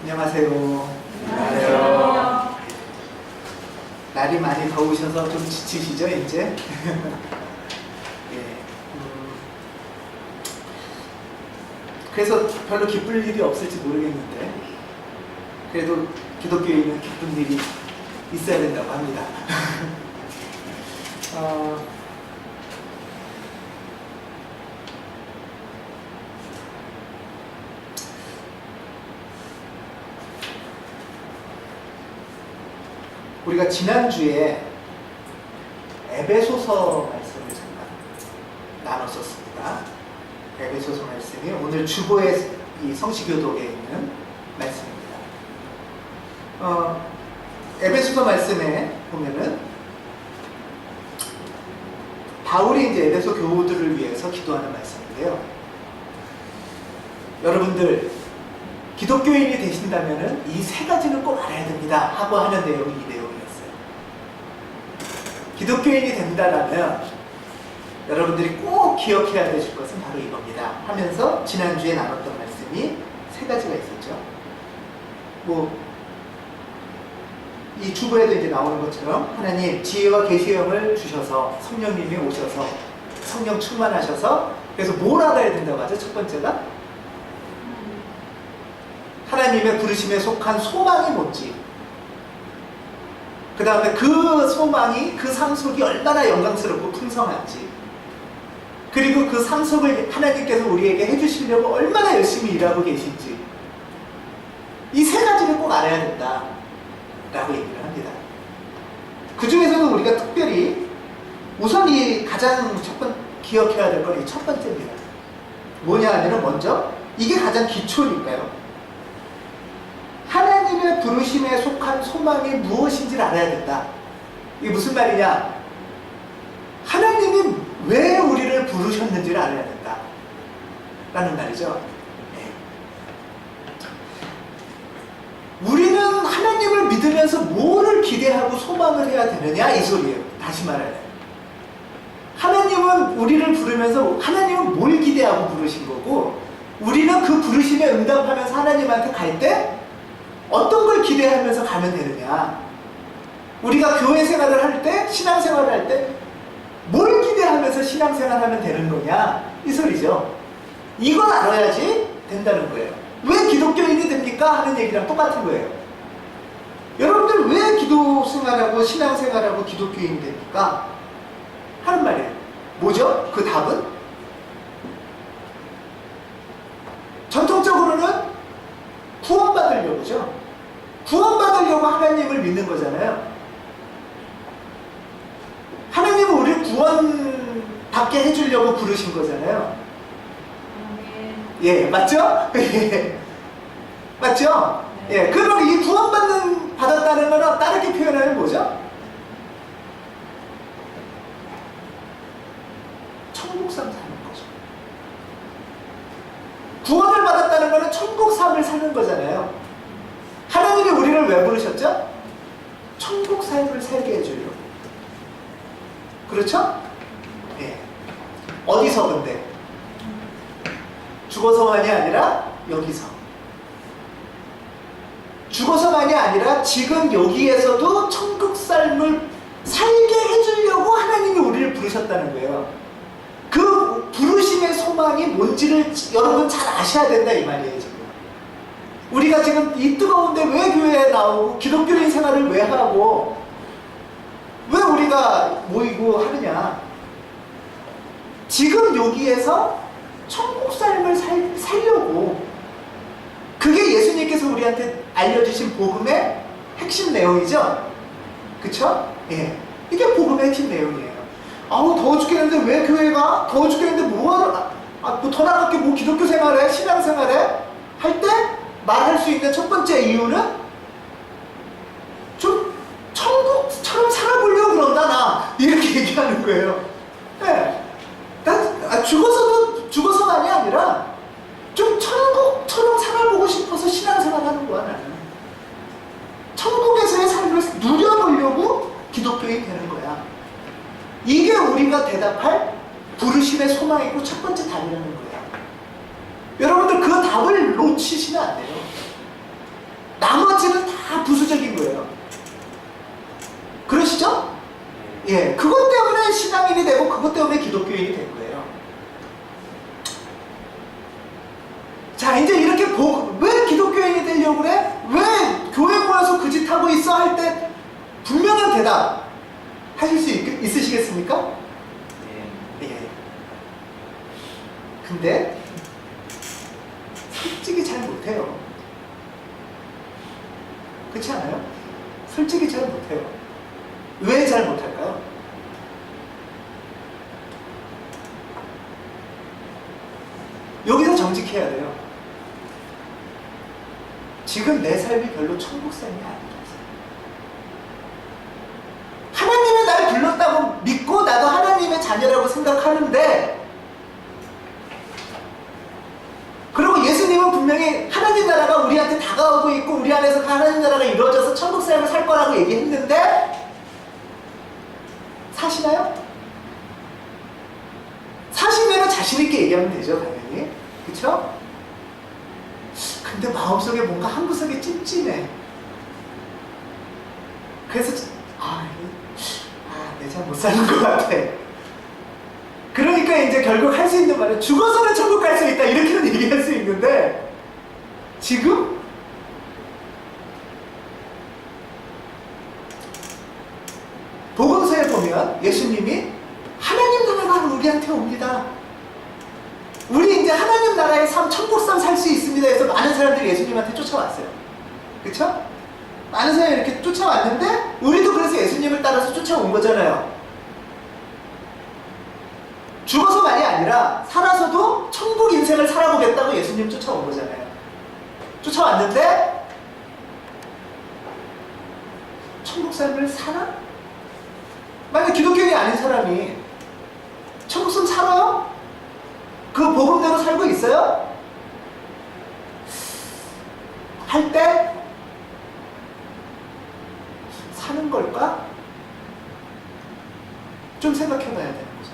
안녕하세요. 안녕하세요. 날이 많이 더우셔서 좀 지치시죠, 이제? 예. 그래서 별로 기쁠 일이 없을지 모르겠는데, 그래도 기독교인은 기쁜 일이 있어야 된다고 합니다. 우리가 지난주에 에베소서 말씀을 잠깐 나눴었습니다. 에베소서 말씀이 오늘 주보의 이 성시교독에 있는 말씀입니다. 에베소서 말씀에 보면은 바울이 이제 에베소 교우들을 위해서 기도하는 말씀인데요. 여러분들 기독교인이 되신다면은 이 세 가지는 꼭 알아야 됩니다 하고 하는 내용이 이 내용이었어요. 기독교인이 된다라면 여러분들이 꼭 기억해야 되실 것은 바로 이겁니다 하면서 지난주에 나눴던 말씀이 세 가지가 있었죠. 이 주보에도 이제 나오는 것처럼 하나님 지혜와 계시의 영을 주셔서 성령님이 오셔서 성령 충만하셔서 그래서 뭘 알아야 된다고 하죠? 첫 번째가 하나님의 부르심에 속한 소망이 뭔지, 그 다음에 그 소망이 그 상속이 얼마나 영광스럽고 풍성한지, 그리고 그 상속을 하나님께서 우리에게 해주시려고 얼마나 열심히 일하고 계신지, 이 세 가지를 꼭 알아야 된다 라고 얘기를 합니다. 그 중에서도 우리가 특별히 우선 이 가장 기억해야 될 건 이 첫 번째입니다. 뭐냐 하면 먼저 이게 가장 기초니까요. 하나님의 부르심에 속한 소망이 무엇인지를 알아야 된다. 이게 무슨 말이냐? 하나님이 왜 우리를 부르셨는지를 알아야 된다 라는 말이죠. 네. 우리는 하나님을 믿으면서 뭐를 기대하고 소망을 해야 되느냐 이 소리예요. 다시 말하면 하나님은 우리를 부르면서 하나님은 뭘 기대하고 부르신 거고, 우리는 그 부르심에 응답하면서 하나님한테 갈 때 어떤 걸 기대하면서 가면 되느냐. 우리가 교회 생활을 할 때, 신앙생활을 할 때 뭘 기대하면서 신앙생활하면 되는 거냐 이 소리죠. 이걸 알아야지 된다는 거예요. 왜 기독교인이 됩니까? 하는 얘기랑 똑같은 거예요. 여러분들 왜 기도 생활하고 신앙생활하고 기독교인이 됩니까? 하는 말이에요. 뭐죠? 그 답은? 전통적으로는 구원받으려고죠. 구원받으려고 하나님을 믿는 거잖아요. 하나님은 우리를 구원받게 해주려고 부르신 거잖아요. 예, 맞죠? 예. 맞죠? 예. 그럼 이 받았다는 거는 다르게 표현하면 뭐죠? 천국삼 사는 거죠. 구원을 받았다는 거는 천국삼을 사는 거잖아요. 하나님이 우리를 왜 부르셨죠? 천국 삶을 살게 해주려고. 그렇죠? 예. 어디서 근데? 죽어서만이 아니라 여기서. 죽어서만이 아니라 지금 여기에서도 천국 삶을 살게 해주려고 하나님이 우리를 부르셨다는 거예요. 그 부르심의 소망이 뭔지를 여러분 잘 아셔야 된다 이 말이에요. 지금 우리가 지금 이 뜨거운데 왜 교회에 나오고 기독교인 생활을 왜 하고 왜 우리가 모이고 하느냐. 지금 여기에서 천국 삶을 살려고. 그게 예수님께서 우리한테 알려주신 복음의 핵심 내용이죠. 그쵸? 예. 이게 복음의 핵심 내용이에요. 아우 더워 죽겠는데 왜 교회가? 더워 죽겠는데 뭐하러? 더 나갑게 뭐 기독교 생활해? 신앙 생활해? 할 때 말할 수 있는 첫 번째 이유는 좀 천국처럼 살아보려고 그런다 나 이렇게 얘기하는 거예요. 네. 난 죽어서만이 아니라 좀 천국처럼 살아보고 싶어서 신앙생활하는 거야 나는. 천국에서의 삶을 누려보려고 기독교인이 되는 거야. 이게 우리가 대답할 부르심의 소망이고 첫 번째 답이라는 거야. 여러분들 그 답을 놓치시면 안 돼요. 나머지는 다 부수적인 거예요. 그러시죠? 예, 그것 때문에 신앙인이 되고 그것 때문에 기독교인이 된 거예요. 자, 이제 이렇게 왜 기독교인이 되려고 그래? 왜 교회 모여서 그 짓 하고 있어? 할 때 분명한 대답 하실 수 있으시겠습니까? 예. 근데 솔직히 잘 못해요. 그렇지 않아요? 솔직히 잘 못해요. 왜 잘 못할까요? 여기서 정직해야 돼요. 지금 내 삶이 별로 천국 삶이 아니라서. 하나님이 날 불렀다고 믿고 나도 하나님의 자녀라고 생각하는데, 그리고 예수님은 분명히 하나님 나라가 우리한테 다가오고 있고 우리 안에서 하나님 나라가 이루어져서 천국 삶을 살 거라고 얘기했는데 사시나요? 사시면 자신 있게 얘기하면 되죠, 당연히. 그쵸? 근데 마음속에 뭔가 한 구석에 찜찜해. 그래서 내가 잘 못 사는 것 같아. 그러니까 이제 결국 할 수 있는 말은 죽어서는 천국 갈 수 있다, 이렇게는 얘기할 수 있는데, 지금 복음서에 보면 예수님이 하나님 나라가 우리한테 옵니다. 우리 이제 하나님 나라의 삶, 천국 삶 살 수 있습니다 해서 많은 사람들이 예수님한테 쫓아왔어요. 그쵸? 많은 사람이 이렇게 쫓아왔는데 우리도 그래서 예수님을 따라서 쫓아온 거잖아요. 죽어서만이 아니라 살아서도 천국 인생을 살아보겠다고 예수님 쫓아온 거잖아요. 쫓아왔는데 천국 삶을 살아? 만약 기독교인이 아닌 사람이 천국 삶 살아요? 그 복음대로 살고 있어요? 할 때 사는 걸까? 좀 생각해 봐야 되는 거죠.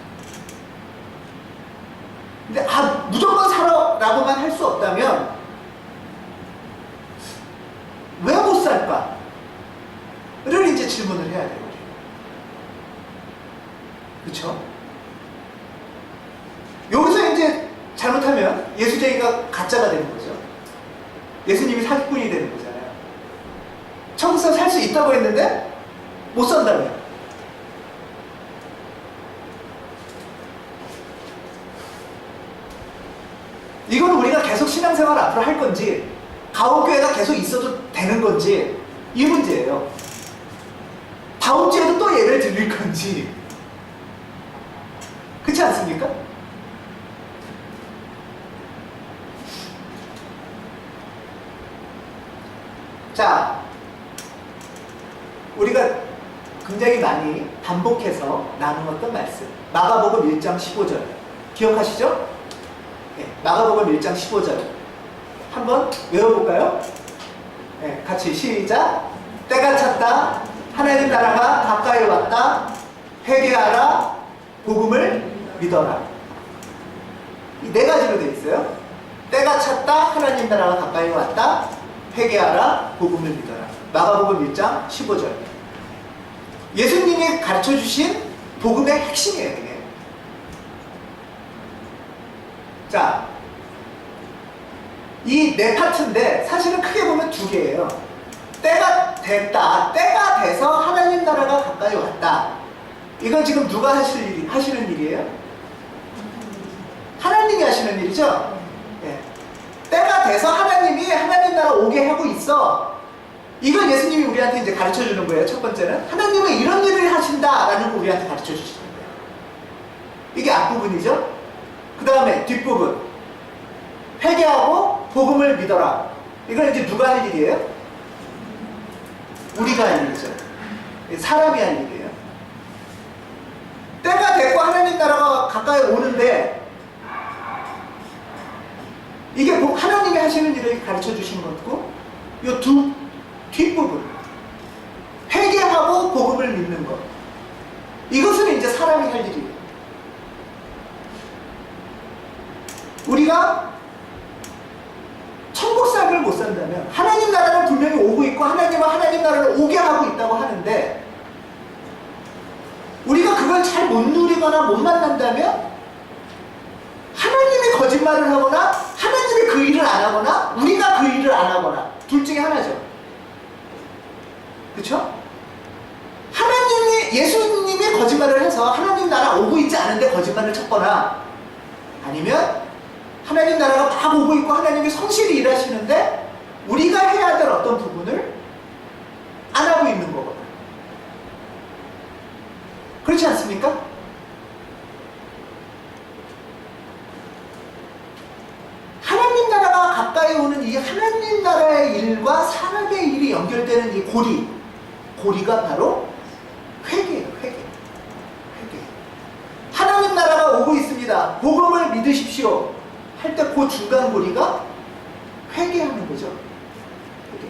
근데 무조건 살아라고만 할 수 없다면 왜 못 살까? 를 이제 질문을 해야 돼요. 그쵸? 여기서 이제 잘못하면 예수쟁이가 가짜가 되는 거죠. 예수님이 사기꾼이 되는 거잖아요. 천국에서 살 수 있다고 했는데 못 산다고요. 이건 우리가 계속 신앙생활 앞으로 할 건지 가옥교회가 계속 있어도 되는 건지 이 문제예요. 다음 주에도 또 예를 드릴 건지. 그렇지 않습니까? 자, 우리가 굉장히 많이 반복해서 나누었던 말씀, 마가복음 1장 15절 기억하시죠? 네, 마가복음 1장 15절 한번 외워볼까요? 네, 같이 시작. 때가 찼다, 하나님 나라가 가까이 왔다, 회개하라, 복음을 믿어라. 이 네 가지로 되어 있어요. 때가 찼다, 하나님 나라가 가까이 왔다, 회개하라, 복음을 믿어라. 마가복음 1장 15절. 예수님이 가르쳐주신 복음의 핵심이에요, 이게. 자, 이 네 파트인데 사실은 크게 보면 두 개예요. 때가 됐다, 때가 돼서 하나님 나라가 가까이 왔다. 이건 지금 누가 하시는 일이에요? 하나님이 하시는 일이죠? 예. 때가 돼서 하나님이 하나님 나라 오게 하고 있어. 이건 예수님이 우리한테 이제 가르쳐 주는 거예요. 첫 번째는 하나님은 이런 일을 하신다라는 거 우리한테 가르쳐 주시는 거예요. 이게 앞부분이죠. 그 다음에 뒷부분, 회개하고 복음을 믿어라. 이건 이제 누가 할 일이에요? 우리가 할 일이죠. 사람이 할 일이에요. 때가 됐고 하나님 나라가 가까이 오는데, 이게 하나님이 하시는 일을 가르쳐 주신 것고, 이 두 뒷부분, 회개하고 복음을 믿는 것, 이것은 이제 사람이 할 일이에요. 우리가 천국 삶을 못 산다면, 하나님 나라는 분명히 오고 있고 하나님은 하나님 나라를 오게 하고 있다고 하는데 우리가 그걸 잘 못 누리거나 못 만난다면 하나님이 거짓말을 하거나 하나님이 그 일을 안 하거나 우리가 그 일을 안 하거나 둘 중에 하나죠. 그렇죠? 하나님이, 예수님이 거짓말을 해서 하나님 나라 오고 있지 않은데 거짓말을 쳤거나, 아니면 하나님 나라가 막 오고 있고 하나님이 성실히 일하시는데 우리가 해야 될 어떤 부분을 안 하고 있는 거거든요. 그렇지 않습니까? 하나님 나라가 가까이 오는 이 하나님 나라의 일과 사람의 일이 연결되는 이 고리가 바로 회개예요. 회개. 하나님 나라가 오고 있습니다. 복음을 믿으십시오. 할 때 그 중간 고리가 회개하는 거죠. 회개.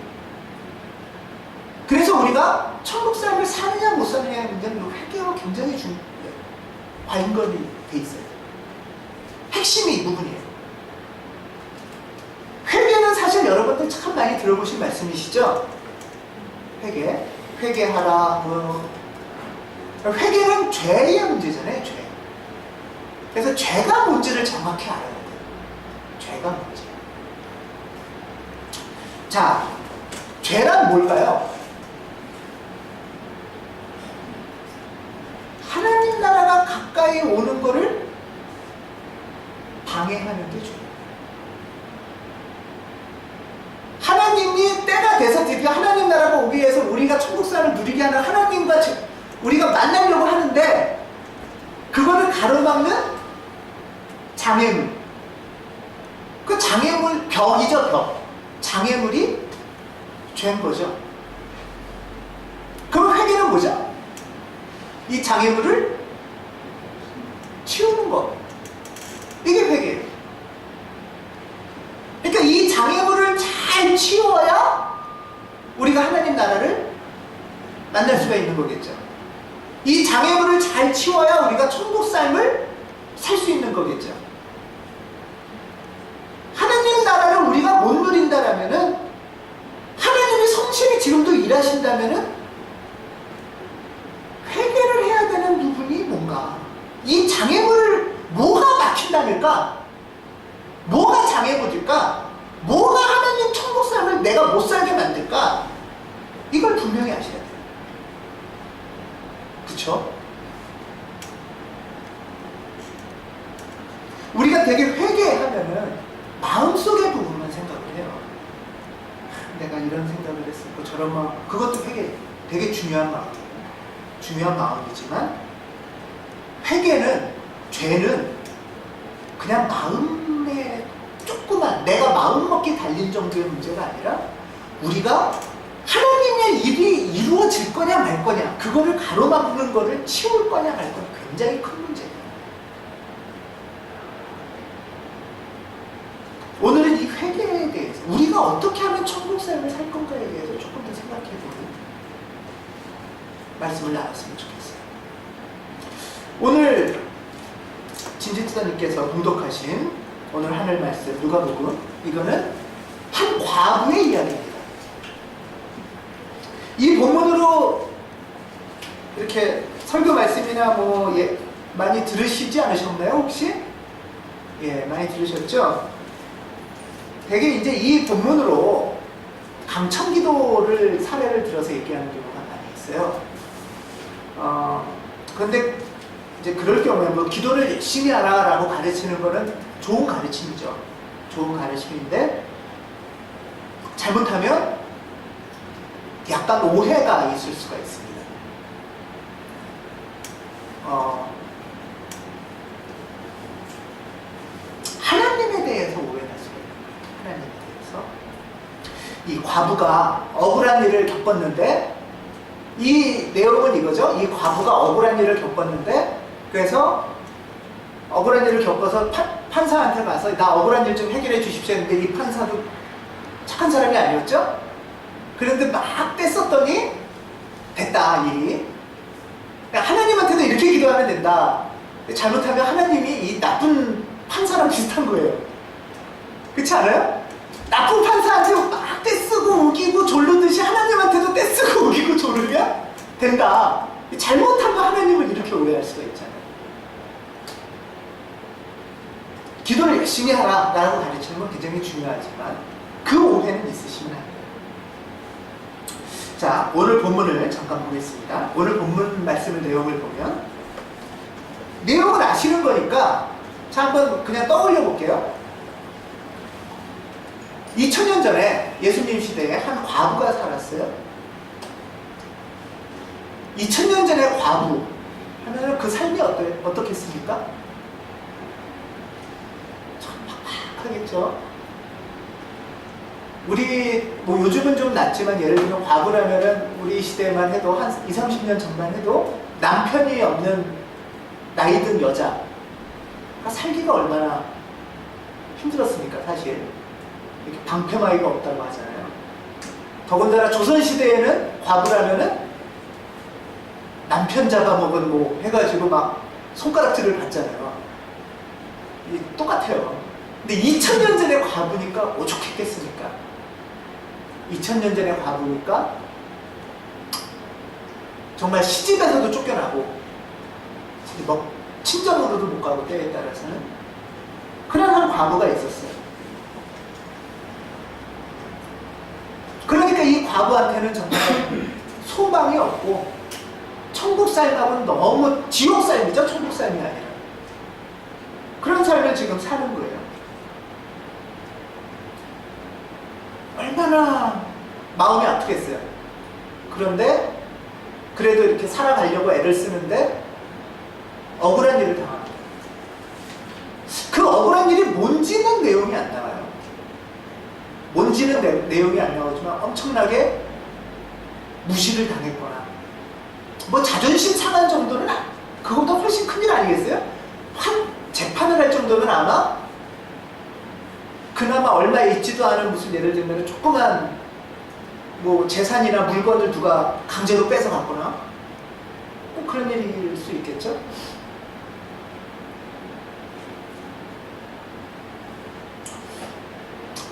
그래서 우리가 천국 삶을 사느냐 못 사느냐의 문제는 회개가 굉장히 관건이 돼 있어요. 핵심이 이 부분이에요. 회개는 사실 여러분들 참 많이 들어보신 말씀이시죠? 회개하라. 회개는 죄의 문제잖아요. 죄. 그래서 죄가 뭔지를 정확히 알아야 돼요. 죄가 뭔지. 자, 죄란 뭘까요? 하나님 나라가 가까이 오는 거를 방해하는 게 죄예요. 하나님이 때가 돼서 드디어 하나님 나라가 오기 위해서 우리가 천국사를 누리게 하는 하나님과 우리가 만나려고 하는데 그거를 가로막는 장애물. 그 장애물, 벽이죠, 벽. 장애물이 죄인 거죠. 그럼 회개는 뭐죠? 이 장애물을 치우는 거. 이게 회개예요. 그러니까 이 장애물을 잘 치워야 우리가 하나님 나라를 만날 수가 있는 거겠죠. 이 장애물을 잘 치워야 우리가 천국 삶을 살 수 있는 거겠죠. 하나님 나라를 우리가 못 누린다라면은, 하나님이 성실히 지금도 일하신다면은 회개를 해야 되는 부분이 뭔가, 이 장애물을 뭐가 막힌다니까, 뭐가 장애물일까, 뭐가 하나님 천국 삶을 내가 못 살게 만들까, 이걸 분명히 아셔야 돼요. 그쵸? 우리가 되게 회개하면은 마음속의 부분만 생각을 해요. 내가 이런 생각을 했었고 저런 마음, 그것도 회개, 되게 중요한 마음이지만, 회개는, 죄는 그냥 마음에 조그만, 내가 마음먹기 달린 정도의 문제가 아니라 우리가 하나님의 일이 이루어질 거냐 말 거냐, 그거를 가로막는 거를 치울 거냐 말 거냐, 굉장히 큰 문제예요. 오늘은 이 회개에 대해서, 우리가 어떻게 하면 천국 삶을 살 건가에 대해서 조금 더 생각해보는 말씀을 나눴으면 좋겠어요. 오늘 진지투자님께서 봉독하신 오늘 하늘 말씀 누가복음, 이거는 한 과부의 이야기입니다. 이 본문으로 이렇게 설교 말씀이나 많이 들으시지 않으셨나요, 혹시? 예, 많이 들으셨죠? 되게 이제 이 본문으로 강청기도를 사례를 들어서 얘기하는 경우가 많이 있어요. 그런데 이제 그럴 경우에 기도를 열심히 하라라고 가르치는 거는 좋은 가르침이죠. 좋은 가르침인데 잘못하면 약간 오해가 있을 수가 있습니다. 하나님에 대해서 오해가 있을 수가 있는 거예요. 하나님에 대해서. 이 과부가 억울한 일을 겪었는데, 이 내용은 이거죠. 이 과부가 억울한 일을 겪었는데, 그래서 억울한 일을 겪어서 판사한테 가서 나 억울한 일 좀 해결해 주십시오 했는데, 이 판사도 착한 사람이 아니었죠? 그런데 막 뺐었더니 됐다, 일이. 그러니까 하나님한테도 이렇게 기도하면 된다. 잘못하면 하나님이 이 나쁜 판사랑 비슷한 거예요. 그렇지 않아요? 나쁜 판사한테 막 떼쓰고 우기고 졸르듯이 하나님한테도 떼쓰고 우기고 졸르면 된다. 잘못한 거 하나님을 이렇게 오해할 수가 있잖아요. 기도를 열심히 하라 라고 가르치는 건 굉장히 중요하지만 그 오해는 있으시면 안 돼요. 자, 오늘 본문을 잠깐 보겠습니다. 오늘 본문 말씀의 내용을 보면 내용을 아시는 거니까 자, 한번 그냥 떠올려 볼게요. 2000년 전에 예수님 시대에 한 과부가 살았어요. 2000년 전에 과부 하면 그 삶이 어떻겠습니까? 참 팍팍하겠죠. 우리 뭐 요즘은 좀 낫지만 예를 들면 과부라면은 우리 시대만 해도 한 20, 30년 전만 해도 남편이 없는 나이든 여자가 살기가 얼마나 힘들었습니까, 사실. 이렇게 방패막이가 없다고 하잖아요. 더군다나 조선시대에는 과부라면은 남편 잡아먹은 뭐 해가지고 막 손가락질을 받잖아요. 똑같아요. 근데 2000년 전에 과부니까 오죽했겠습니까? 2000년 전에 과부니까 정말 시집에서도 쫓겨나고 뭐 친정으로도 못 가고 때에 따라서는 그런 한 과부가 있었어요. 그러니까 이 과부한테는 정말 소망이 없고 천국 삶하고는 너무 지옥 삶이죠. 천국 삶이 아니라 그런 삶을 지금 사는 거예요. 얼마나 마음이 아프겠어요. 그런데 그래도 이렇게 살아가려고 애를 쓰는데 억울한 일을 당합니다. 그 억울한 일이 뭔지는 내용이 안 나와요. 뭔지는 내용이 안 나오지만 엄청나게 무시를 당했거나 뭐 자존심 상한 정도는 그것보다 훨씬 큰 일 아니겠어요? 재판을 할 정도면 아마 그나마 얼마 있지도 않은 무슨 예를 들면 조그만 뭐 재산이나 물건을 누가 강제로 뺏어갔거나 꼭 그런 일일 수 있겠죠?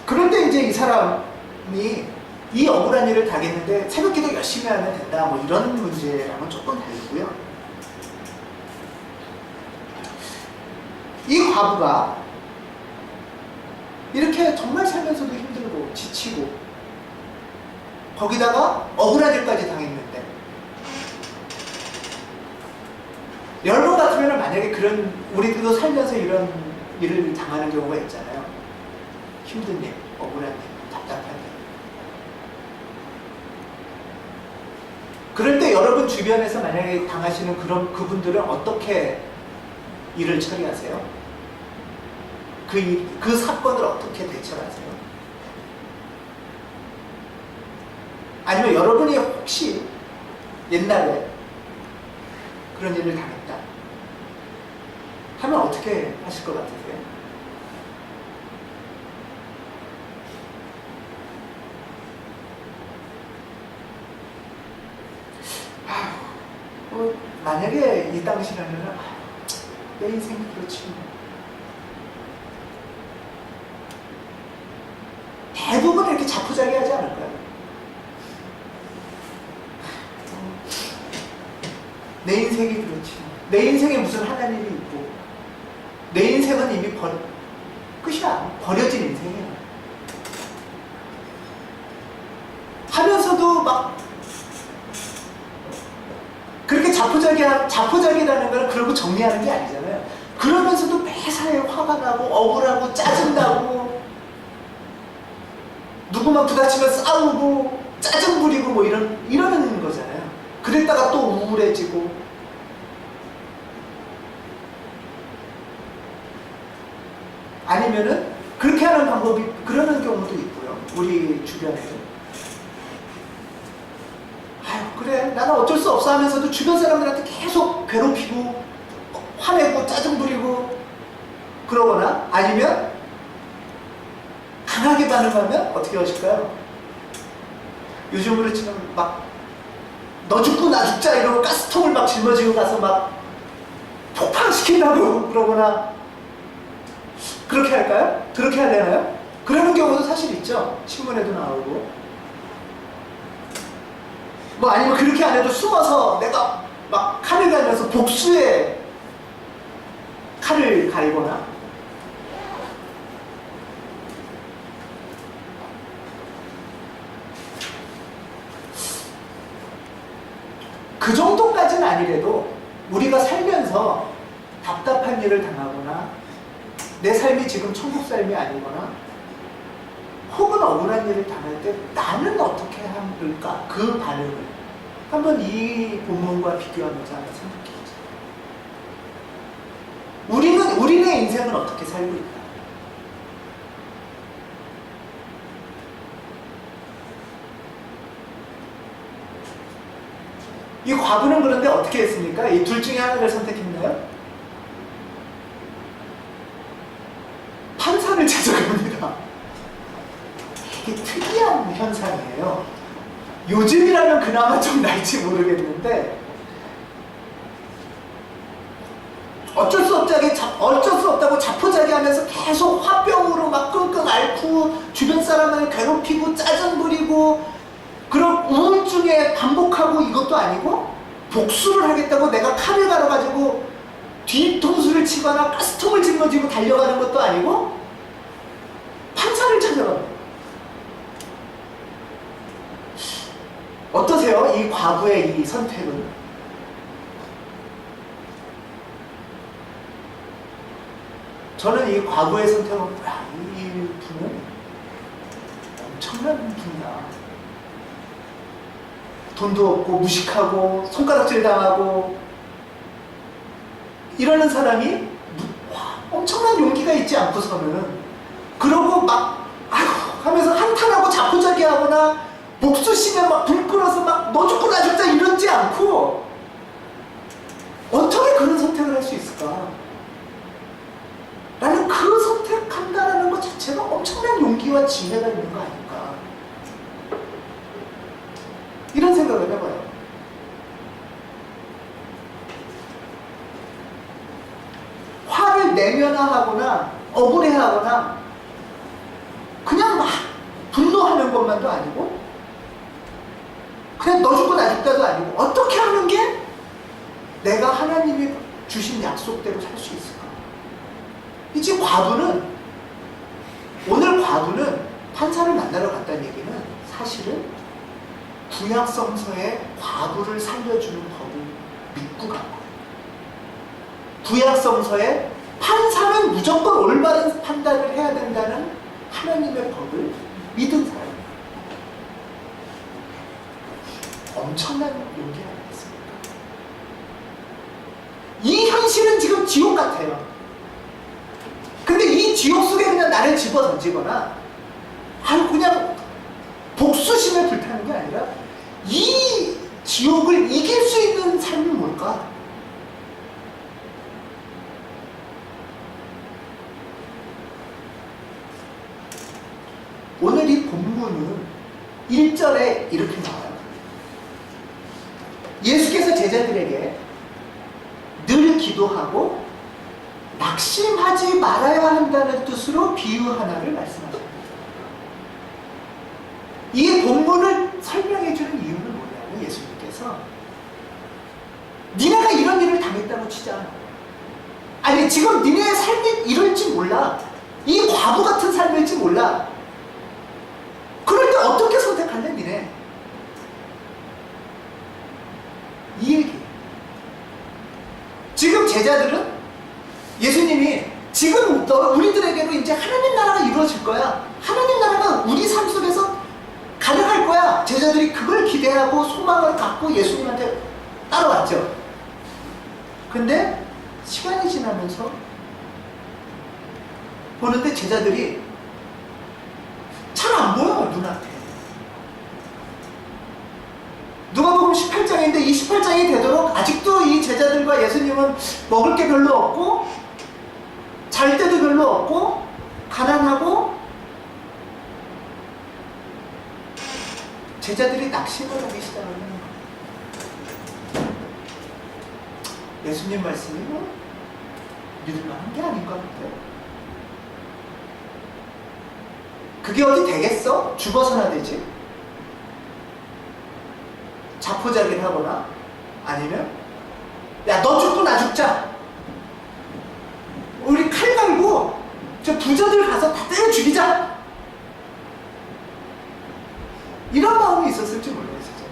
그런데 이제 이 사람이 이 억울한 일을 당했는데 새벽기도 열심히 하면 된다 뭐 이런 문제랑은 조금 다르고요. 이 과부가 이렇게 정말 살면서도 힘들고 지치고 거기다가 억울한 일까지 당했는데 여러분 같으면 만약에 그런 우리들도 살면서 이런 일을 당하는 경우가 있잖아요. 힘든 일, 억울한 일, 답답한 일. 그럴 때 여러분 주변에서 만약에 당하시는 그분들은 어떻게 일을 처리하세요? 그 사건을 어떻게 대처하세요? 아니면 여러분이 혹시 옛날에 그런 일을 당했다 하면 어떻게 하실 것 같으세요? 만약에 이 당시라면 내 인생이 그렇지 뭐. 대부분 이렇게 자포자기하지 않을까요? 내 인생이 그렇지 내 인생에 무슨 하나님이 있고 내 인생은 이미 끝이야. 버려진 인생이야. 하면서도 막 그렇게 자포자기라는 건 그러고 정리하는 게 아니잖아요. 그러면서도 매사에 화가 나고 억울하고 짜증나고 누구만 부딪히면 싸우고 짜증 부리고 뭐 이러는 거잖아요. 그랬다가 또 우울해지고 아니면은 그렇게 하는 방법이 그러는 경우도 있고요. 우리 주변에도 그래 나는 어쩔 수 없어 하면서도 주변 사람들한테 계속 괴롭히고 화내고 짜증 부리고 그러거나 아니면 강하게 반응하면 어떻게 하실까요? 요즘으로 지금 막 너 죽고 나 죽자 이러고 가스통을 막 짊어지고 가서 막 폭파시킨다고 그러거나 그렇게 할까요? 그렇게 하려나요? 그러는 경우도 사실 있죠. 신문에도 나오고. 뭐 아니면 그렇게 안 해도 숨어서 내가 막 칼을 갈면서 복수에 칼을 갈거나. 그 정도까지는 아니래도 우리가 살면서 답답한 일을 당하거나 내 삶이 지금 천국 삶이 아니거나 혹은 억울한 일을 당할 때 나는 어떻게 할까? 그 반응을 한번 이 본문과 비교하면서 한번 생각해 보자. 우리의 인생은 어떻게 살고 있다? 이 과부는 그런데 어떻게 했습니까? 이 둘 중에 하나를 선택했나요? 판사를 찾아갑니다. 되게 특이한 현상이에요. 요즘이라면 그나마 좀 날지 모르겠는데 어쩔 수 없다고 자포자기하면서 계속 화병으로 막 끙끙 앓고 주변 사람을 괴롭히고 짜증 부리고 그런 우울증에 반복하고 이것도 아니고 복수를 하겠다고 내가 칼을 갈아가지고 뒤통수를 치거나 가스통을 짊어지고 달려가는 것도 아니고 판사를 찾아갑니다. 어떠세요? 이 과부의 이 선택은? 저는 이 과부의 선택은 이 분은 엄청난 분이다. 돈도 없고 무식하고 손가락질 당하고 이러는 사람이 엄청난 용기가 있지 않고서는 그러고 막 아휴 하면서 한탄하고 자포자기하거나 복수심에 막 불 끌어서 막 너 죽고 나 죽자 이러지 않고 어떻게 그런 선택을 할 수 있을까? 나는 그 선택한다는 것 자체가 엄청난 용기와 지혜가 있는 거 아닐까? 이런 생각을 해봐요. 화를 내면화하거나 억울해하거나 그냥 막 분노하는 것만도 아니고 그냥 너 죽고 나 죽다도 아니고 어떻게 하는 게 내가 하나님이 주신 약속대로 살 수 있을까? 이제 오늘 과부는 판사를 만나러 갔다는 얘기는 사실은 구약성서에 과부를 살려주는 법을 믿고 간 거예요. 구약성서에 판사는 무조건 올바른 판단을 해야 된다는 하나님의 법을 믿은 사람이에요. 엄청난 용기 아니겠습니까? 이 현실은 지금 지옥 같아요. 근데 이 지옥 속에 그냥 나를 집어던지거나 아유 그냥 복수심에 불타는 게 아니라 이 지옥을 이길 수 있는 삶이 뭘까? 오늘 이 본문은 1절에 이렇게 나와요. 예수께서 제자들에게 늘 기도하고 낙심하지 말아야 한다는 뜻으로 비유 하나를 말씀하십니다. 이 본문을 설명해 주는 이유는 뭐냐면 예수님께서 니네가 이런 일을 당했다고 치자. 아니 지금 니네의 삶이 이럴지 몰라. 이 과부 같은 삶일지 몰라. 그럴 때 어떻게 선택할래 니네? 이 얘기. 지금 제자들은 예수님이 지금 우리들에게로 이제 하나님 나라가 이루어질 거야. 하나님 나라가 우리 삶 속에서 가능할 거야. 제자들이 그걸 기대하고 소망을 갖고 예수님한테 따라왔죠. 근데 시간이 지나면서 보는데 제자들이 잘 안 보여 눈앞에. 누가복음 18장인데 이 18장이 되도록 아직도 이 제자들과 예수님은 먹을 게 별로 없고 잘 때도 별로 없고 가난하고 제자들이 낙심을 하기 시작하는 거예요. 예수님 말씀이 믿을 만한 게 아닌 것 같아요. 그게 어디 되겠어? 죽어서나 되지. 자포자기를 하거나 아니면 야, 너 죽고 나 죽자. 우리 칼 갈고 저 부자들 가서 다 때려 죽이자. 이런 마음이 있었을지 몰라요, 진짜.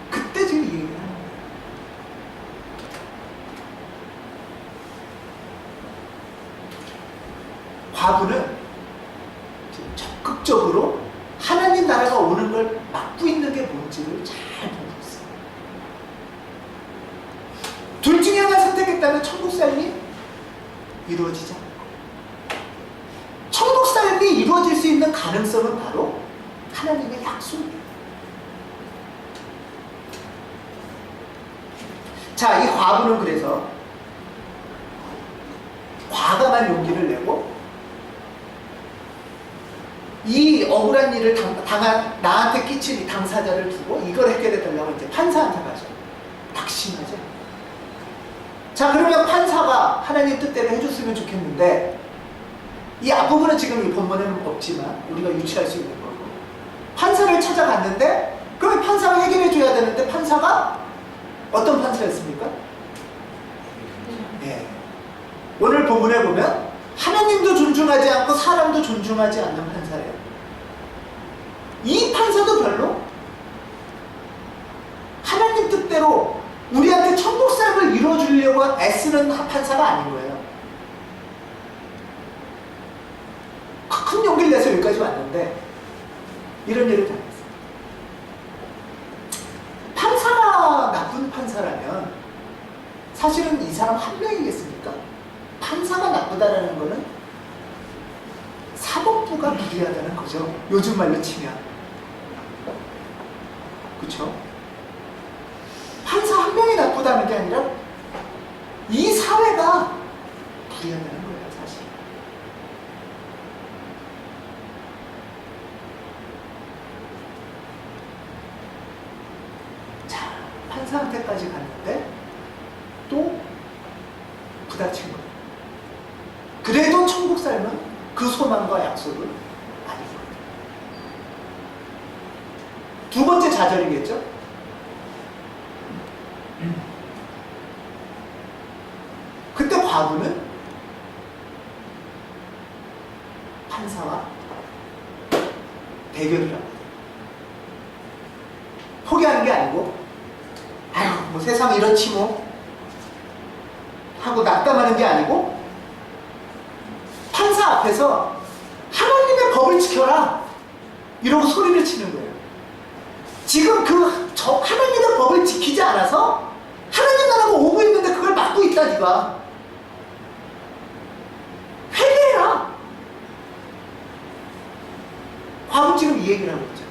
그때 지금 이 얘기를 하는 거예요. 과부는 지금 적극적으로 하나님 나라가 오는 걸 막고 있는 게 뭔지를 잘 보고 있어요. 둘 중에 하나 선택했다면 천국 삶이 이루어지지 않아요. 천국 삶이 이루어질 수 있는 가능성은 바로 하나님의 약속이에요. 자, 이 과부는 그래서 과감한 용기를 내고 이 억울한 일을 당한 나한테 끼친 이 당사자를 두고 이걸 해결해달라고 이제 판사한테 가죠. 낙심하죠. 자, 그러면 판사가 하나님 뜻대로 해줬으면 좋겠는데 이 앞부분은 지금 이 본문에는 없지만 우리가 유추할 수 있는 거고, 판사를 찾아갔는데 그럼 판사가 해결해줘야 되는데 판사가 어떤 판사였습니까? 네. 오늘 본문에 보면 하나님도 존중하지 않고 사람도 존중하지 않는 판사예요. 이 판사도 별로 하나님 뜻대로 우리한테 천국 삶을 이루어주려고 애쓰는 판사가 아닌 거예요. 큰 용기를 내서 여기까지 왔는데 이런 일을 당했어요. 판사가 나쁜 판사라면 사실은 이 사람 한 명이겠습니까? 판사가 나쁘다라는 거는 사법부가 무리하다는 거죠. 요즘 말로 치면. 그쵸? 판사 한 명이 나쁘다는 게 아니라 이 사회가 무리하다는 거예요, 사실. 자, 판사한테까지 갔는데 또 부닥친 거예요. 그래도 천국 삶은 그 소망과 약속을 아니거든요. 두 번째 좌절이겠죠? 그때 과부는 판사와 대결을 합니다. 포기하는 게 아니고 아유 뭐 세상 이렇지 뭐 하고 낙담하는 게 아니고 판사 앞에서 하나님의 법을 지켜라 이러고 소리를 치는 거예요. 지금 하나님의 법을 지키지 않아서 하나님 나라가 오고 있는데 그걸 막고 있다 니가. 회개해라. 과부 지금 이 얘기를 하고 있죠.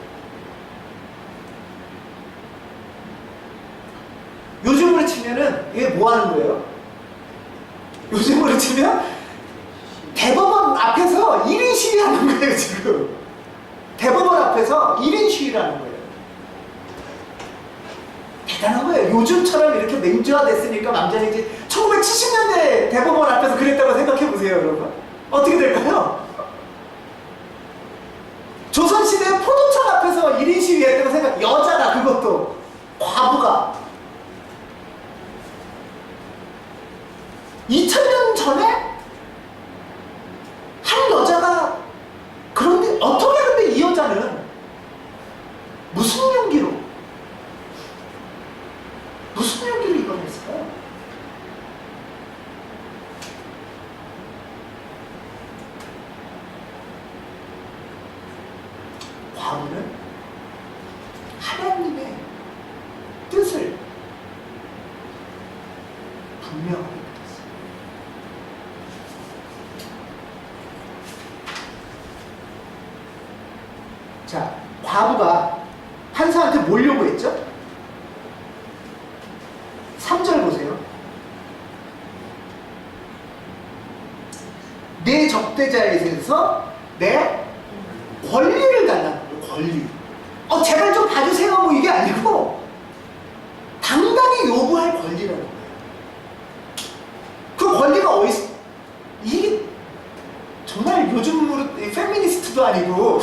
요즘으로 치면은 이게 뭐 하는 거예요? 요즘으로 치면 대법원 앞에서 1인 시위하는 거예요, 지금. 대법원 앞에서 1인 시위를 하는 거예요. 대단한 거예요. 요즘처럼 이렇게 민주화됐으니까 완전히 1970년대 대법원 앞에서 그랬다고 생각해보세요, 여러분. 어떻게 될까요? 조선시대 포도청 앞에서 1인 시위했다고 생각, 여자가 그것도, 과부가. 2000년 전에 한 여자가 그런데 어떻게 근데 이 여자는 무슨 용기로 이걸 했을까요? 과부는 하나님의 뜻을 분명하게 믿었어요. 자, 과부가 판사한테 뭘 요구했죠? 3절 보세요. 내 적대자에 대해서 내 권리를 달라는 거예요. 권리. 제발 좀 봐주세요. 뭐 이게 아니고 당당히 요구할 권리라는 거예요. 그 권리가 어디 있어? 이게 복수도 아니고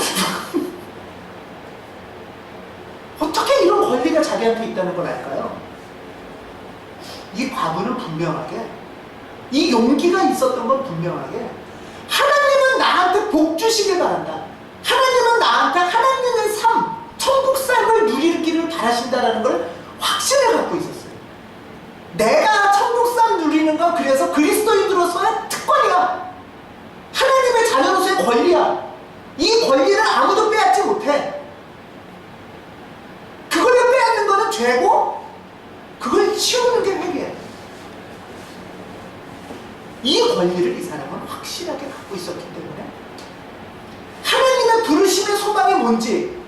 어떻게 이런 권리가 자기한테 있다는 걸 알까요? 이 과부는 분명하게, 이 용기가 있었던 건 분명하게, 하나님은 나한테 복 주시길 바란다, 하나님은 나한테 하나님의 삶, 천국 삶을 누리기를 바라신다라는 걸 확신을 갖고 있었어요. 내가 천국 삶 누리는 건 그래서 그리스도인으로서의 특권이야, 하나님의 자녀로서의 권리야. 이 권리를 아무도 빼앗지 못해. 그걸 빼앗는 거는 죄고, 그걸 치우는 게 회개야. 이 권리를 이 사람은 확실하게 갖고 있었기 때문에 하나님의 부르심의 소망이 뭔지,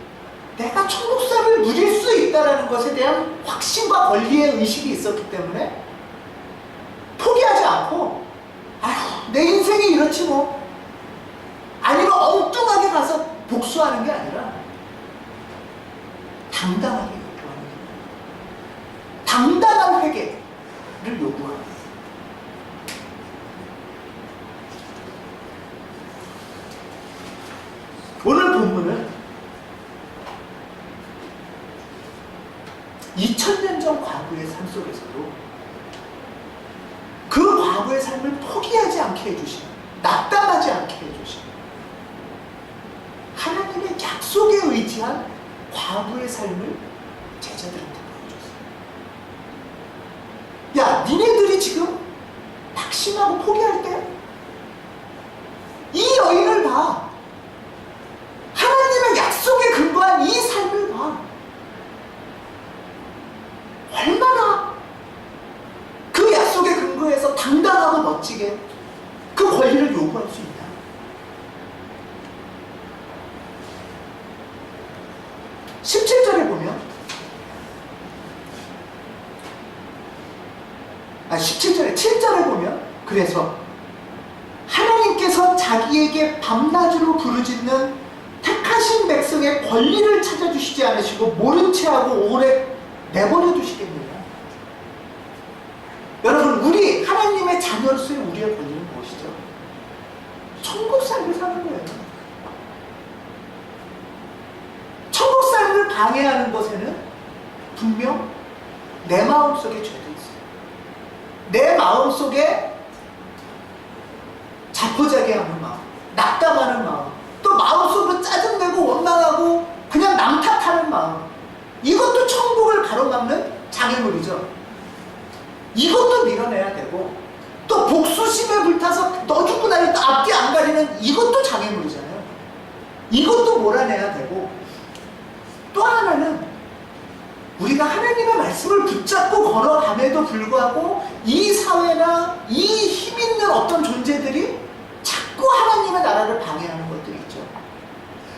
내가 천국 삶을 누릴 수 있다는 것에 대한 확신과 권리의 의식이 있었기 때문에 포기하지 않고, 아휴, 내 인생이 이렇지 뭐, 아니면 엉뚱하게 가서 복수하는 게 아니라 당당하게 요구하는 거예요. 당당한 회개를 요구하는 거예요. 오늘 본문은 2000년 전 과거의 삶 속에서도 그 과거의 삶을 포기하지 않게 해주신, 낙담하지 않게 해주신 하나님의 약속에 의지한 과거의 삶을 제자들한테 보여줬어요. 야, 니네들이 지금 낙심하고 포기할 때 이 여인을 봐. 하나님의 약속에 근거한 이 삶을 봐. 얼마나 그 약속에 근거해서 당당하고 멋지게 그 권리를 요구할 수 있냐. 17절에 보면, 17절에 7절에 보면, 그래서 하나님께서 자기에게 밤낮으로 부르짖는 택하신 백성의 권리를 찾아주시지 않으시고 모른 채 하고 오래 내버려 두시겠느냐. 여러분, 우리 하나님의 자녀로서의 우리의 권리는 무엇이죠? 천국 삶을 사는 거예요. 천국 삶을 방해하는 것에는 분명 내 마음속에 죄도 있어요. 내 마음속에 자포자기하는 마음, 낙담하는 마음, 또 마음속으로 짜증내고 원망하고 그냥 남 탓하는 마음, 이것도 천국을 가로막는 장애물이죠. 이것도 밀어내야 되고, 또 복수심에 불타서 너 죽고 나를 또 앞뒤 안 가리는 이것도 장애물이잖아요. 이것도 몰아내야 되고, 또 하나는 우리가 하나님의 말씀을 붙잡고 걸어감에도 불구하고 이 사회나 이 힘 있는 어떤 존재들이 자꾸 하나님의 나라를 방해하는 것들이 있죠.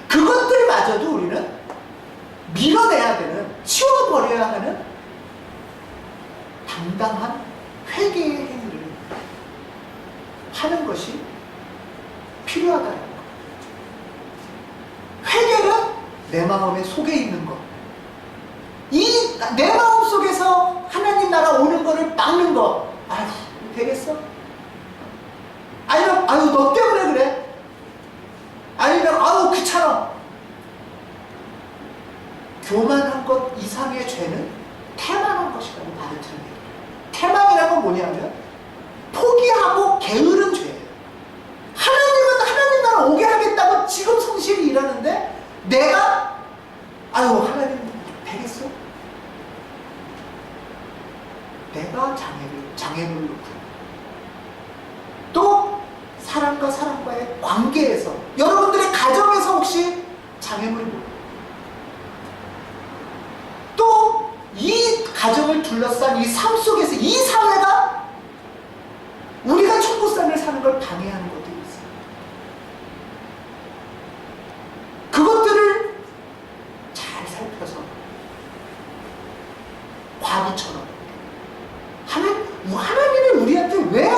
그것들마저도 우리는 밀어내야 되는, 치워버려야 하는 당당한 회개의 행위를 하는 것이 필요하다는 것. 회개는 내 마음의 속에 있는 것, 이 내 마음 속에서 하나님 나라 오는 거를 막는 거. 아휴, 되겠어? 아니면 아유 너 때문에 그래? 아니면 아우 귀찮아. 교만한 것 이상의 죄는 태만한 것이라고 가르치는 거예요. 태만이라는 건 뭐냐면 포기하고 게으른 죄예요. 하나님은 하나님 나라 오게 하겠다고 지금 성실히 일하는데 내가 아유 하나님 되겠어? 내가 장애물로 구나. 또 사람과 사람과의 관계에서, 여러분들의 가정에서 혹시 장애물이 뭐예요? 또 이 가정을 둘러싼 이 삶 속에서 이 사회가 우리가 천국 삶을 사는 걸 방해하는 것들이 있어요. 그것들을 잘 살펴서 과부처럼 하나님이 우리한테 왜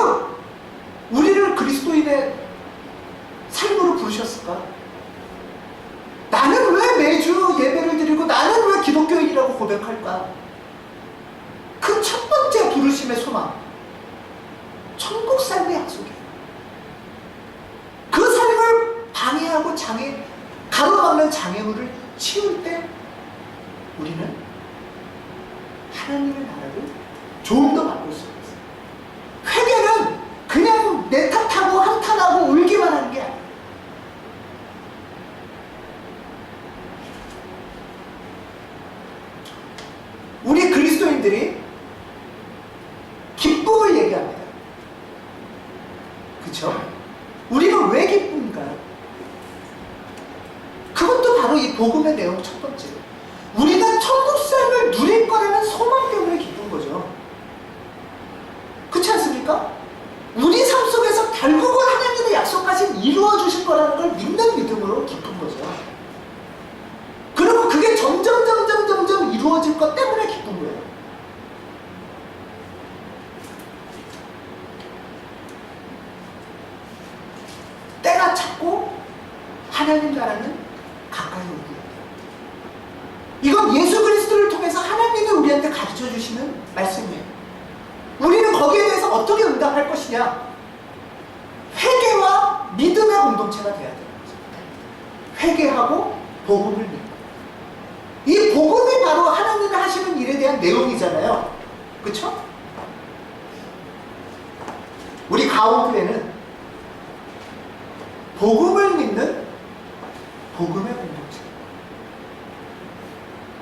우리를 그리스도인의 삶으로 부르셨을까? 나는 왜 매주 예배를 드리고 나는 왜 기독교인이라고 고백할까? 그 첫 번째 부르심의 소망, 천국 삶의 약속이에요. 그 삶을 방해하고 방해하고 가로막는 장애물을 치울 때 우리는 하나님의 나라를 조금 더 바꿀 수 있어요. 회개는 그냥 내 탓하고 한탄하고 울기만 하는 게 아니에요. 우리 그리스도인들이 기쁨을 얘기합니다. 그쵸? 우리가 왜 기쁜가요? 그것도 바로 이 복음의 내용 첫 번째. 우리가 천국 삶을 누릴 거라는 소망 때문에 기쁜 거죠. 그렇지 않습니까? 우리 삶 속에서 결국은 하나님의 약속하신 이루어 주실 거라는 걸 믿는 믿음으로 기쁜 거죠. 그리고 그게 점점 이루어질 것 때문에 기쁜 거예요. 때가 찼고 하나님 나라는 가까이 오고, 이건 예수 그리스도를 통해서 하나님이 우리한테 가르쳐 주시는 말씀이에요. 우리는 거기에 대해서 어떻게 응답할 것이냐? 회개와 믿음의 공동체가 돼야 되는 거죠. 회개하고 복음을 믿고, 이 복음이 바로 하나님이 하시는 일에 대한 내용이잖아요. 그쵸? 우리 가온교회는 복음을 믿는 복음의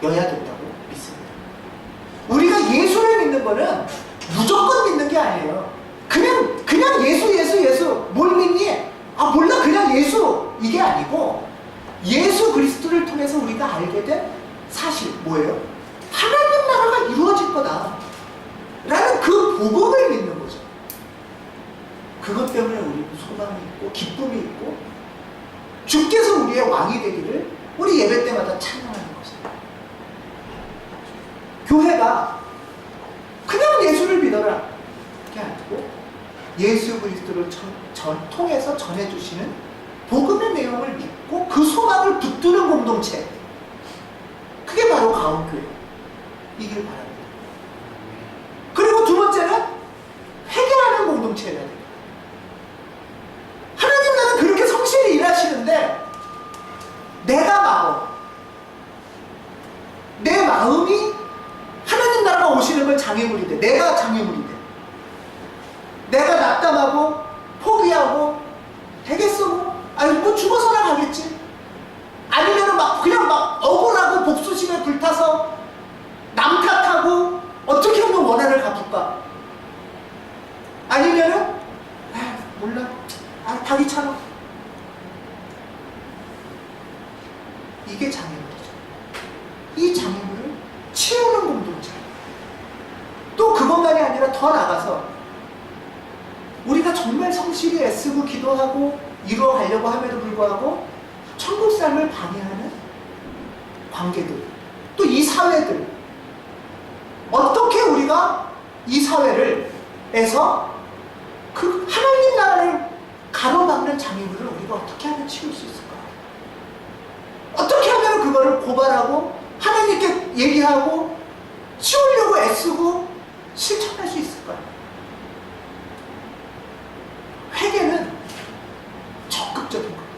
공동체여야 된다고 믿습니다. 우리가 예수를 믿는 거는 무조건 믿는 게 아니에요. 그냥 예수 뭘 믿니? 아 몰라, 그냥 예수, 이게 아니고 예수 그리스도를 통해서 우리가 알게 된 사실 뭐예요? 하나님 나라가 이루어질 거다 라는 그 복음을 믿는 거죠. 그것 때문에 우리는 소망이 있고 기쁨이 있고, 주께서 우리의 왕이 되기를 우리 예배 때마다 찬양하는 거죠. 교회가 그냥 예수를 믿어라 이게 아니고 예수 그리스도를 통해서 전해주시는 복음의 내용을 믿고 그 소망을 붙드는 공동체, 그게 바로 가온교회이길 바랍니다. 그리고 두 번째는 회개하는 공동체여야 됩니다. 하나님 나라는 그렇게 성실히 일하시는데 내 마음이 하나님 나라가 오시는 걸 장애물이 돼. 내가 장애물이 돼. 내가 낙담하고 포기하고 되겠어 뭐, 아니 뭐 죽어서나 가겠지, 아니면은 그냥 억울하고 복수심에 불타서 남 탓하고 어떻게 하면 원한을 갚을까, 아니면은 몰라, 다 귀찮아, 이게 장애물이죠. 이 장애물을 치우는 공동체. 또 그것만이 아니라 더 나가서 우리가 정말 성실히 애쓰고 기도하고 이루어가려고 함에도 불구하고 천국 삶을 방해하는 관계들, 또 이 사회들, 어떻게 우리가 이 사회에서 그 하나님 나라를 가로막는 장애물을 우리가 어떻게 하면 치울 수 있을까? 어떻게 하면 그거를 고발하고 하나님께 얘기하고 치우려고 애쓰고 실천할 수 있을까? 회개는 적극적인 겁니다.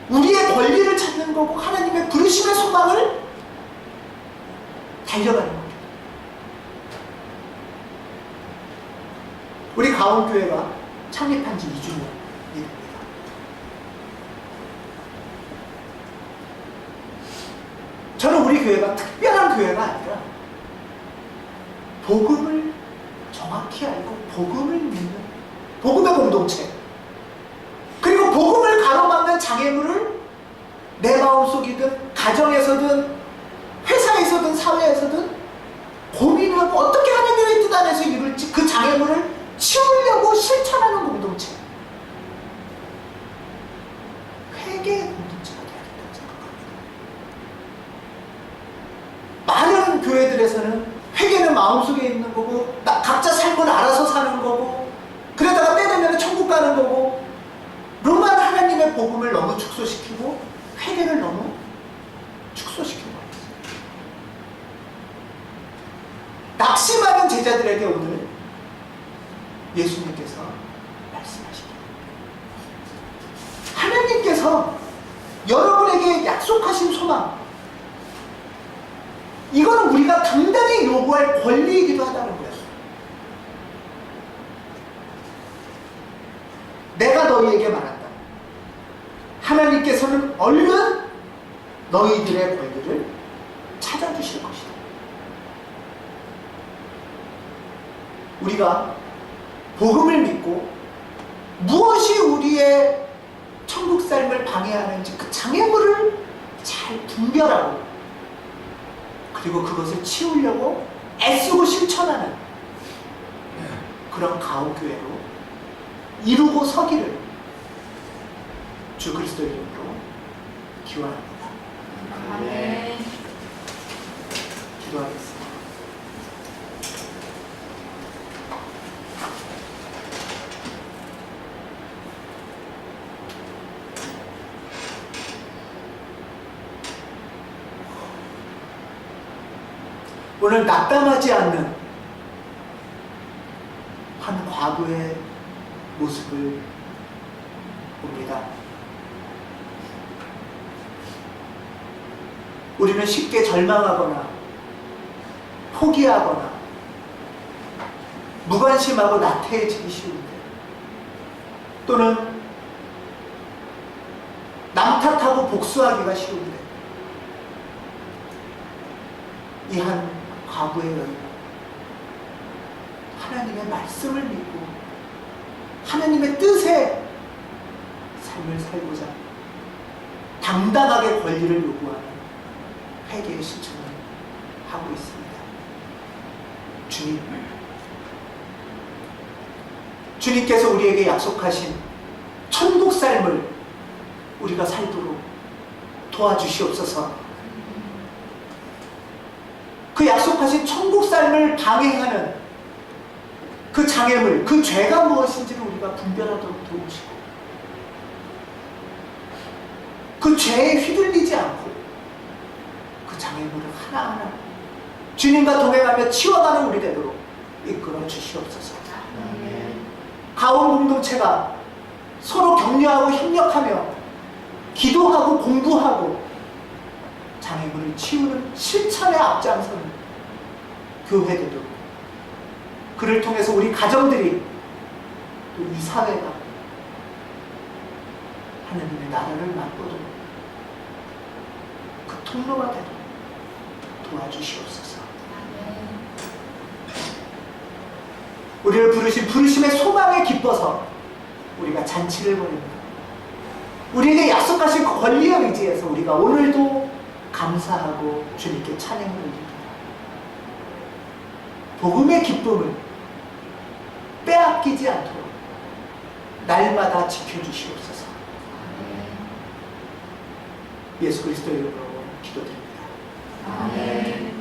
우리의 권리를 찾는 거고 하나님의 부르심의 소망을 달려가는 겁니다. 우리 가온교회가 창립한 지 2주년입니다. 저는 우리 교회가 특별한 교회가 아니라 복음을 정확히 알고 복음을 믿는 복음의 공동체, 그리고 복음을 가로막는 장애물을 내 마음속이든 가정에서든 회사에서든 사회에서든 고민하고 어떻게 하나님의 뜻 안에서 이룰지 그 장애물을 치우려고 실천하는 공동체, 회개의 공동체가 되어야 된다고 생각합니다. 많은 교회들에서는 회개는 마음속에 있는 거고 각자 삶을 알아서 사는 거고, 그러다가 때 되면 천국 가는 거고, 로만 하나님의 복음을 너무 축소시키고 회개를 너무 축소시키고 있어요. 낙심하는 제자들에게 오늘 예수님께서 말씀하십니다. 주님께서 여러분에게 약속하신 소망, 이거는 우리가 당당히 요구할 권리이기도 하다는 거예요. 내가 너희에게 말한다. 하나님께서는 얼른 너희들의 권리를 찾아주실 것이다. 우리가 복음을 믿고 무엇이 우리의 천국 삶을 방해하는지 그 장애물을 잘 분별하고 그리고 그것을 치우려고 애쓰고 실천하는 그런 가옥교회로 이루고 서기를 주 그리스도의 이름으로 기원합니다. 아멘. 기도하겠습니다. 오늘 낙담하지 않는 한 과부의 모습을 봅니다. 우리는 쉽게 절망하거나 포기하거나 무관심하고 나태해지기 쉬운데, 또는 남 탓하고 복수하기가 쉬운데, 이 한 과부의 여인, 하나님의 말씀을 믿고 하나님의 뜻에 삶을 살고자 당당하게 권리를 요구하는 회개의 실천을 하고 있습니다. 주님께서 우리에게 약속하신 천국 삶을 우리가 살도록 도와주시옵소서. 그 약속하신 천국 삶을 방해하는 그 장애물, 그 죄가 무엇인지를 우리가 분별하도록 도우시고, 그 죄에 휘둘리지 않고 그 장애물을 하나하나 주님과 동행하며 치워가는 우리 되도록 이끌어 주시옵소서. 가온 공동체가 서로 격려하고 협력하며 기도하고 공부하고 장애물을 치우는 실천에 앞장서는 교회 되도록, 그를 통해서 우리 가정들이 또 이 사회가 하나님의 나라를 맛보도록 그 통로가 되도록 도와주시옵소서. 우리를 부르신 부르심의 소망에 기뻐서 우리가 잔치를 벌입니다. 우리에게 약속하신 그 권리에 의지해서 우리가 오늘도 감사하고 주님께 찬양을 올립니다. 복음의 기쁨을 빼앗기지 않도록 날마다 지켜주시옵소서. 예수 그리스도의 이름으로 기도드립니다. 아멘.